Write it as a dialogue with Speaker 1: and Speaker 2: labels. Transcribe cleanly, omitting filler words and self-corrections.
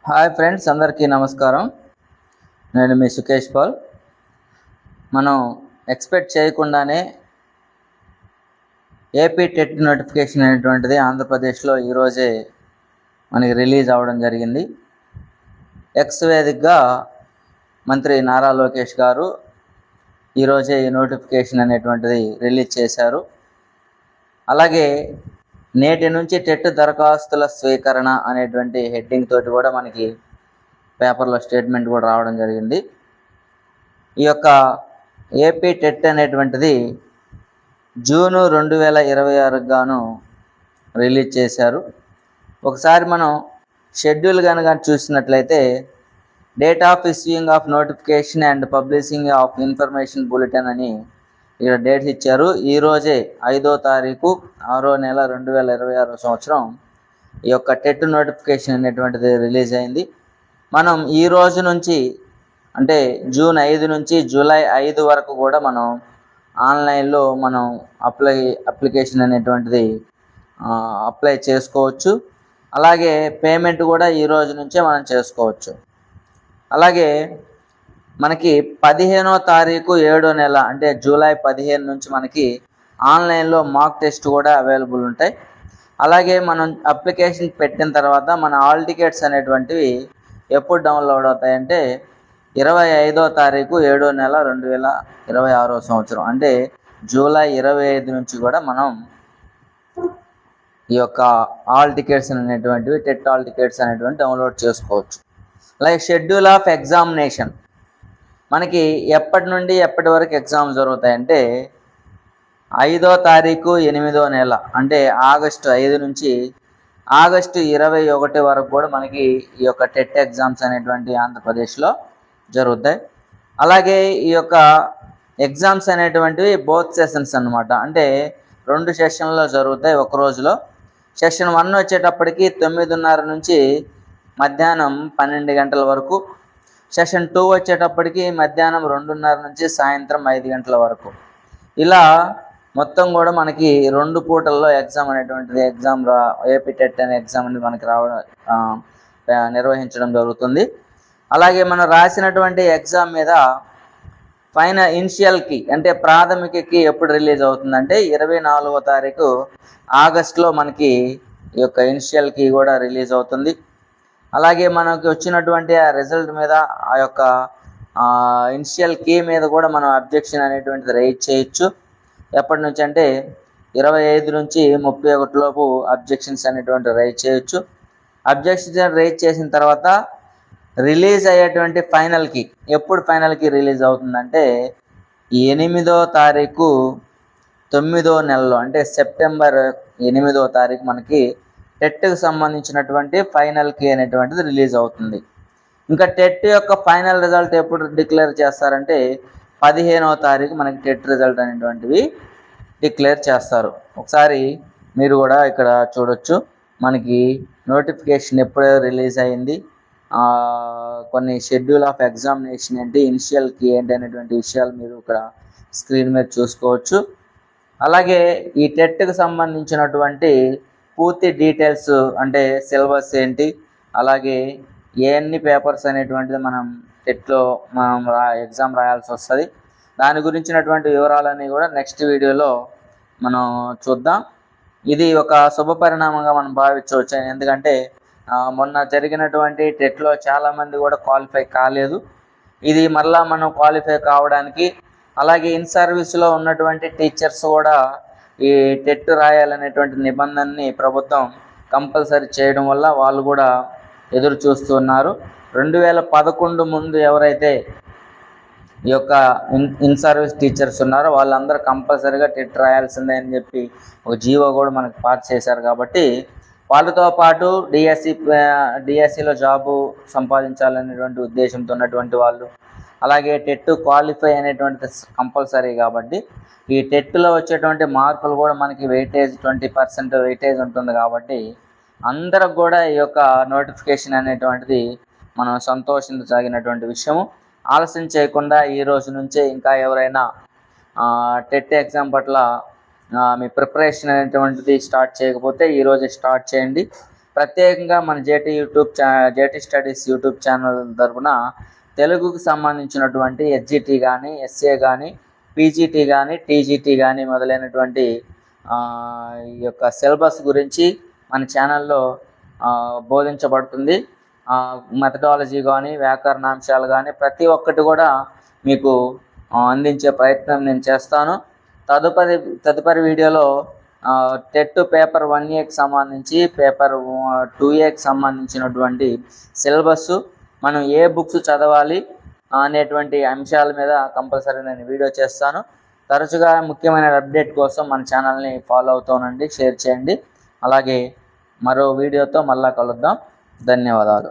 Speaker 1: Hi friends, అందరికీ నమస్కారం. నేను మీ సుకేష్ పాల్. మనం ఎక్స్పెక్ట్ చేయకుండానే ఏపీ టెట్ నోటిఫికేషన్ అనేటువంటిది ఆంధ్రప్రదేశ్లో ఈరోజే మనకి రిలీజ్ అవ్వడం జరిగింది. ఎక్స్ వేదికగా మంత్రి నారా లోకేష్ గారు ఈరోజే ఈ నోటిఫికేషన్ అనేటువంటిది రిలీజ్ చేశారు. అలాగే నేటి నుంచి టెట్ దరఖాస్తుల స్వీకరణ అనేటువంటి హెడ్డింగ్ తోటి కూడా మనకి పేపర్లో స్టేట్మెంట్ కూడా రావడం జరిగింది. ఈ యొక్క ఏపీ టెట్ అనేటువంటిది జూను 2026 గాను రిలీజ్ చేశారు. ఒకసారి మనం షెడ్యూల్ కనుక చూసినట్లయితే date of issuing of notification and publishing of information bulletin అని ఇక్కడ డేట్స్ ఇచ్చారు. ఈరోజే 5వ తారీఖు 6వ నెల 2026 సంవత్సరం ఈ యొక్క టెట్ నోటిఫికేషన్ అనేటువంటిది రిలీజ్ అయింది. మనం ఈ రోజు నుంచి అంటే జూన్ 5 నుంచి జూలై 5 వరకు కూడా మనం ఆన్లైన్లో మనం అప్లికేషన్ అనేటువంటిది అప్లై చేసుకోవచ్చు. అలాగే పేమెంట్ కూడా ఈ రోజు నుంచే మనం చేసుకోవచ్చు. అలాగే మనకి 15వ తారీఖు 7వ నెల అంటే జూలై 15 నుంచి మనకి ఆన్లైన్లో మాక్ టెస్ట్ కూడా అవైలబుల్ ఉంటాయి. అలాగే మనం అప్లికేషన్ పెట్టిన తర్వాత మన హాల్ టికెట్స్ అనేటువంటివి ఎప్పుడు డౌన్లోడ్ అవుతాయంటే 25వ తారీఖు 7వ నెల 2026 సంవత్సరం అంటే జూలై 25 నుంచి కూడా మనం ఈ యొక్క హాల్ టికెట్స్ అనేటువంటివి టెట్ హాల్ టికెట్స్ అనేటువంటి డౌన్లోడ్ చేసుకోవచ్చు. అలాగే షెడ్యూల్ ఆఫ్ ఎగ్జామినేషన్ మనకి ఎప్పటి నుండి ఎప్పటి వరకు ఎగ్జామ్ జరుగుతాయంటే 5వ తారీఖు 8వ నెల అంటే ఆగస్టు 5 నుంచి ఆగస్టు 21 వరకు కూడా మనకి ఈ యొక్క టెట్ ఎగ్జామ్స్ అనేటువంటి ఆంధ్రప్రదేశ్లో జరుగుతాయి. అలాగే ఈ యొక్క ఎగ్జామ్స్ అనేటువంటివి బోత్ సెషన్స్ అన్నమాట. అంటే 2 సెషన్లో జరుగుతాయి ఒక రోజులో. సెషన్ 1 వచ్చేటప్పటికి 9:30 నుంచి మధ్యాహ్నం 12 గంటల వరకు. సెషన్ 2 వచ్చేటప్పటికి మధ్యాహ్నం 2:30 నుంచి సాయంత్రం 5 గంటల వరకు. ఇలా మొత్తం కూడా మనకి 2 పూటల్లో ఎగ్జామ్ అనేటువంటిది ఏపీ టెట్ అనే ఎగ్జామ్ అనేది మనకి నిర్వహించడం జరుగుతుంది. అలాగే మనం రాసినటువంటి ఎగ్జామ్ మీద ఫైనల్ ఇనిషియల్ కీ అంటే ప్రాథమిక కీ ఎప్పుడు రిలీజ్ అవుతుందంటే 24వ తారీఖు ఆగస్టులో మనకి ఈ యొక్క ఇనిషియల్ కీ కూడా రిలీజ్ అవుతుంది. అలాగే మనకి వచ్చినటువంటి ఆ రిజల్ట్ మీద ఆ యొక్క ఇనిషియల్ కీ మీద కూడా మనం అబ్జెక్షన్ అనేటువంటిది రైజ్ చేయొచ్చు. ఎప్పటి నుంచి అంటే 25 నుంచి 31 లోపు అబ్జెక్షన్స్ అనేటువంటి రైజ్ చేయొచ్చు. అబ్జెక్షన్ రైజ్ చేసిన తర్వాత రిలీజ్ అయ్యేటువంటి ఫైనల్ కీ ఎప్పుడు ఫైనల్ కీ రిలీజ్ అవుతుందంటే 8వ తారీఖు 9వ నెలలో అంటే సెప్టెంబర్ 8వ తారీఖు మనకి టెట్కి సంబంధించినటువంటి ఫైనల్ కీ అనేటువంటిది రిలీజ్ అవుతుంది. ఇంకా టెట్ యొక్క ఫైనల్ రిజల్ట్ ఎప్పుడు డిక్లేర్ చేస్తారంటే 15వ తారీఖు మనకి టెట్ రిజల్ట్ అనేటువంటివి డిక్లేర్ చేస్తారు. ఒకసారి మీరు కూడా ఇక్కడ చూడొచ్చు మనకి నోటిఫికేషన్ ఎప్పుడు రిలీజ్ అయింది, కొన్ని షెడ్యూల్ ఆఫ్ ఎగ్జామినేషన్ ఏంటి, ఇనిషియల్ కీ ఏంటి అనేటువంటి విషయాలు మీరు ఇక్కడ స్క్రీన్ మీద చూసుకోవచ్చు. అలాగే ఈ టెట్కి సంబంధించినటువంటి పూర్తి డీటెయిల్స్ అంటే సిలబస్ ఏంటి, అలాగే ఎన్ని పేపర్స్ అనేటువంటిది మనం టెట్లో మనం ఎగ్జామ్ రాయాల్సి వస్తుంది, దాని గురించినటువంటి వివరాలన్నీ కూడా నెక్స్ట్ వీడియోలో మనం చూద్దాం. ఇది ఒక శుభ పరిణామంగా మనం భావించవచ్చు. ఎందుకంటే మొన్న జరిగినటువంటి టెట్లో చాలామంది కూడా క్వాలిఫై కాలేదు. ఇది మళ్ళీ మనం క్వాలిఫై కావడానికి అలాగే ఇన్ సర్వీస్లో ఉన్నటువంటి టీచర్స్ కూడా ఈ టెట్ రాయాలనేటువంటి నిబంధనని ప్రభుత్వం కంపల్సరీ చేయడం వల్ల వాళ్ళు కూడా ఎదురు చూస్తున్నారు. 2011 ముందు ఎవరైతే ఈ యొక్క ఇన్ సర్వీస్ టీచర్స్ ఉన్నారో వాళ్ళందరూ కంపల్సరీగా టెట్ రాయాల్సిందే అని చెప్పి ఒక జీవో కూడా మనకు పాస్ చేశారు. కాబట్టి వాళ్ళతో పాటు డిఎస్సిలో జాబు సంపాదించాలనేటువంటి ఉద్దేశంతో ఉన్నటువంటి వాళ్ళు, అలాగే టెట్ క్వాలిఫై అనేటువంటిది కంపల్సరీ కాబట్టి ఈ టెట్లో వచ్చేటువంటి మార్కులు కూడా మనకి వెయిటేజ్ 20% వెయిటేజ్ ఉంటుంది. కాబట్టి అందరికి కూడా ఈ యొక్క నోటిఫికేషన్ అనేటువంటిది మనం సంతోషించదగినటువంటి విషయము. ఆలస్యం చేయకుండా ఈ రోజు నుంచే ఇంకా ఎవరైనా టెట్ ఎగ్జామ్ పట్ల మీ ప్రిపరేషన్ అనేటువంటిది స్టార్ట్ చేయకపోతే ఈరోజే స్టార్ట్ చేయండి. ప్రత్యేకంగా మన జేటీ స్టడీస్ యూట్యూబ్ ఛానల్ తరపున తెలుగుకు సంబంధించినటువంటి ఎస్జిటి కానీ, ఎస్ఏ కానీ, పీజీటీ కానీ, టీజీటీ కానీ మొదలైనటువంటి ఈ యొక్క సిలబస్ గురించి మన ఛానల్లో బోధించబడుతుంది. మెథడాలజీ కానీ, వ్యాకరణాంశాలు కానీ ప్రతి ఒక్కటి కూడా మీకు అందించే ప్రయత్నం నేను చేస్తాను. తదుపరి వీడియోలో టెట్ పేపర్ 1Aకి సంబంధించి, పేపర్ 2Aకి సంబంధించినటువంటి సిలబస్, మనం ఏ బుక్స్ చదవాలి అనేటువంటి అంశాల మీద కంపల్సరీ నేను వీడియో చేస్తాను. తరచుగా ముఖ్యమైన అప్డేట్ కోసం మన ఛానల్ని ఫాలో అవుతానండి, షేర్ చేయండి. అలాగే మరో వీడియోతో మళ్ళా కలుద్దాం. ధన్యవాదాలు.